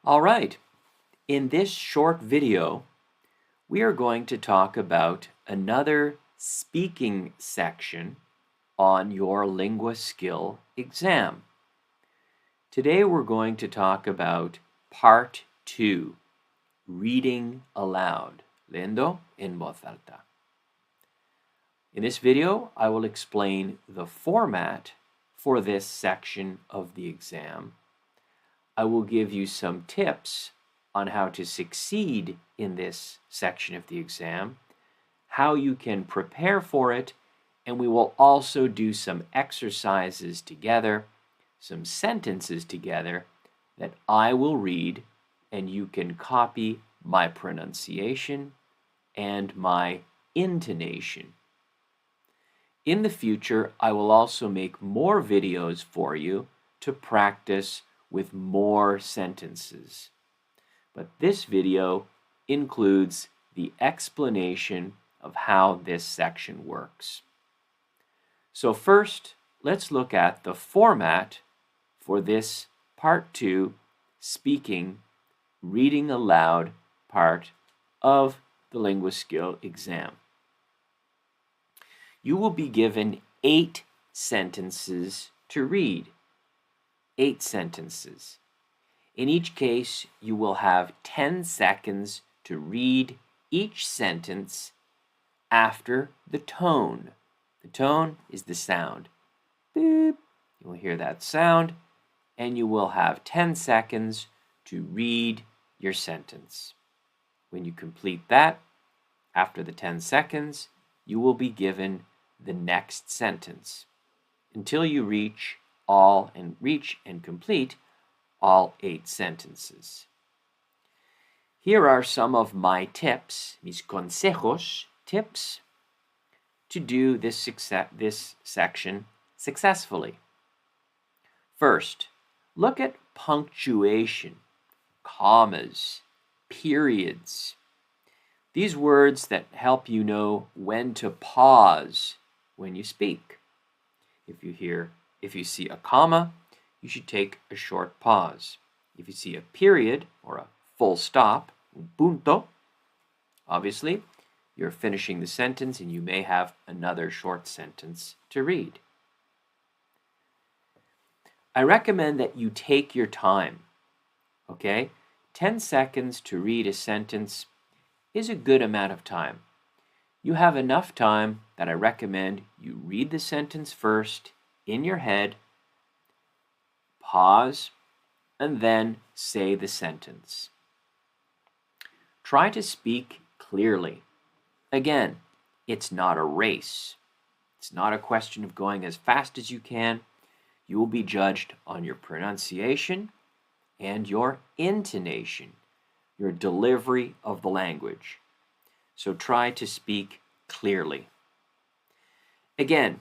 All right, in this short video, we are going to talk about another speaking section on your Linguaskill exam. Today we're going to talk about part 2, reading aloud, leyendo en voz alta. In this video, I will explain the format for this section of the exam. I will give you some tips on how to succeed in this section of the exam, how you can prepare for it, and we will also do some exercises together, some sentences together that I will read, and you can copy my pronunciation and my intonation. In the future, I will also make more videos for you to practice with more sentences. But this video includes the explanation of how this section works. So first, let's look at the format for this part 2, speaking, reading aloud part of the Linguaskill exam. You will be given 8 sentences to read. 8 sentences. In each case, you will have 10 seconds to read each sentence after the tone. The tone is the sound. Beep. You will hear that sound, and you will have 10 seconds to read your sentence. When you complete that, after the 10 seconds, you will be given the next sentence until you reach and complete all 8 sentences. Here are some of my tips, mis consejos, tips, to do this section successfully. First, look at punctuation, commas, periods. These words that help you know when to pause when you speak. If you see a comma, you should take a short pause. If you see a period or a full stop, un punto, obviously, you're finishing the sentence and you may have another short sentence to read. I recommend that you take your time, okay? 10 seconds to read a sentence is a good amount of time. You have enough time that I recommend you read the sentence first in your head, pause, and then say the sentence. Try to speak clearly. Again, it's not a race. It's not a question of going as fast as you can. You will be judged on your pronunciation and your intonation, your delivery of the language. So try to speak clearly. Again,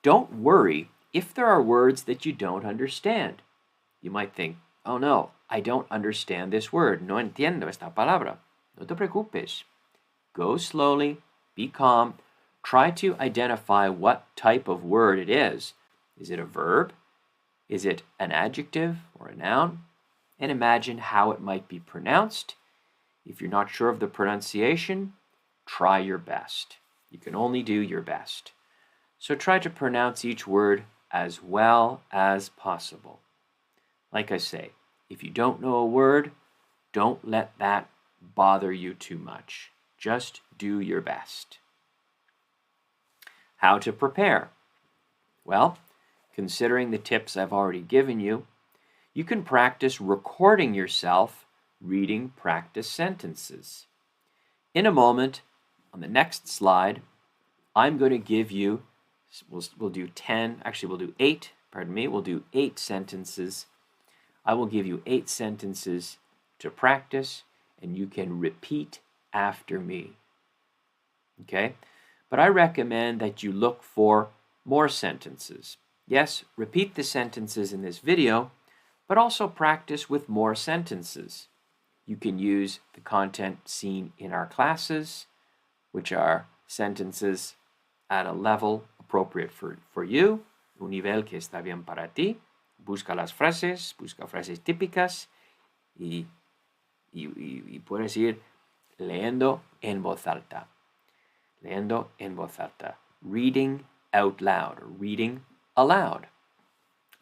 don't worry if there are words that you don't understand. You might think, oh no, I don't understand this word. No entiendo esta palabra. No te preocupes. Go slowly, be calm. Try to identify what type of word it is. Is it a verb? Is it an adjective or a noun? And imagine how it might be pronounced. If you're not sure of the pronunciation, try your best. You can only do your best. So try to pronounce each word as well as possible. Like I say, if you don't know a word, don't let that bother you too much. Just do your best. How to prepare? Well, considering the tips I've already given you, you can practice recording yourself reading practice sentences. In a moment, on the next slide, I'm going to give you, we'll do 10, actually we'll do 8, we'll do 8 sentences. I will give you 8 sentences to practice, and you can repeat after me. Okay? But I recommend that you look for more sentences. Yes, repeat the sentences in this video, but also practice with more sentences. You can use the content seen in our classes, which are sentences at a level appropriate for you, un nivel que está bien para ti. Busca las frases, busca frases típicas y y puedes decir leyendo en voz alta. Leyendo en voz alta. Reading out loud or reading aloud.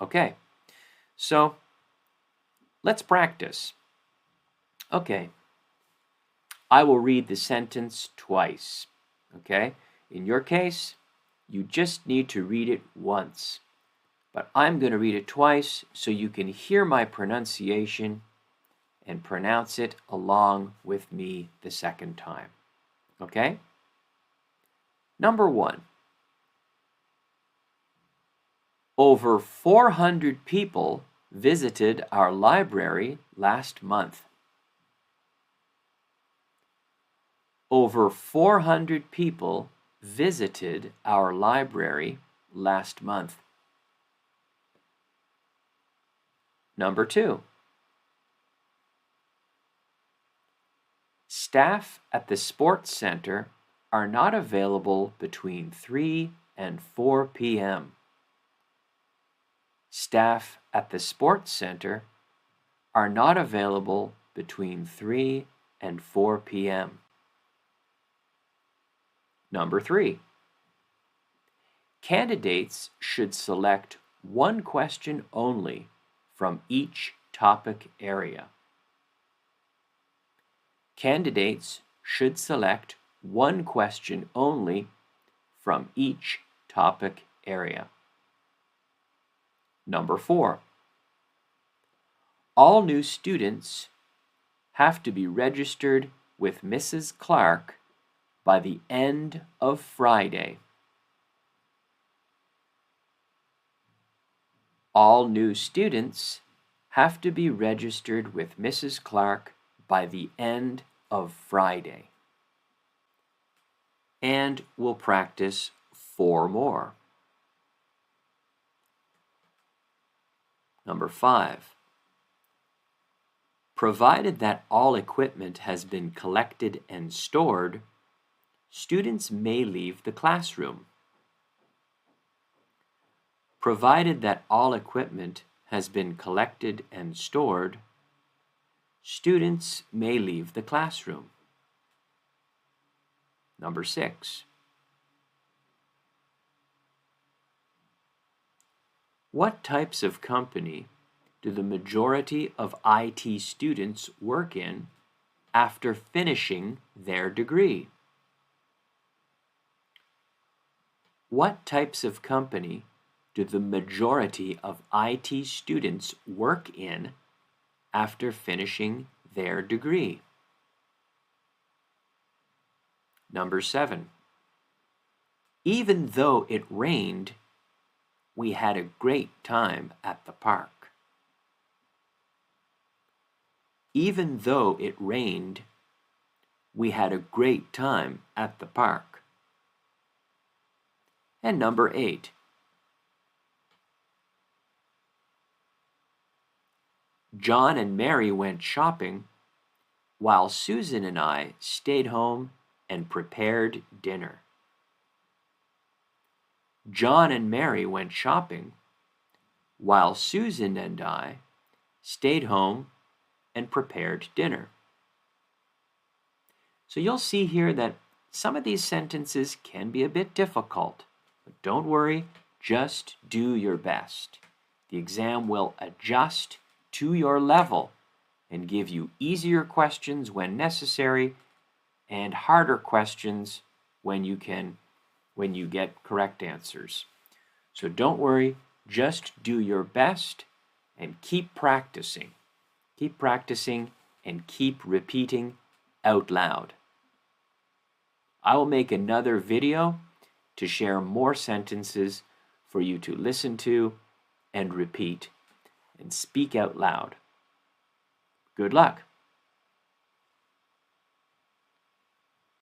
Okay, so let's practice. Okay, I will read the sentence twice. Okay, in your case, you just need to read it once. But I'm going to read it twice so you can hear my pronunciation and pronounce it along with me the second time. Okay? Number 1. Over 400 people visited our library last month. Over 400 people visited our library last month. Number 2. Staff at the sports center are not available between 3 and 4 p.m. Staff at the sports center are not available between 3 and 4 p.m. Number 3. Candidates should select one question only from each topic area. Candidates should select one question only from each topic area. Number 4. All new students have to be registered with Mrs. Clark by the end of Friday. All new students have to be registered with Mrs. Clark by the end of Friday. And we'll practice 4 more. Number 5. Provided that all equipment has been collected and stored, students may leave the classroom. Provided that all equipment has been collected and stored, students may leave the classroom. Number 6. What types of company do the majority of IT students work in after finishing their degree? What types of company do the majority of IT students work in after finishing their degree? Number 7. Even though it rained, we had a great time at the park. Even though it rained, we had a great time at the park. And number 8. John and Mary went shopping while Susan and I stayed home and prepared dinner. John and Mary went shopping while Susan and I stayed home and prepared dinner. So you'll see here that some of these sentences can be a bit difficult, but don't worry, just do your best. The exam will adjust to your level and give you easier questions when necessary and harder questions when you get correct answers. So don't worry, just do your best and keep practicing. Keep practicing and keep repeating out loud. I will make another video to share more sentences for you to listen to and repeat and speak out loud. Good luck.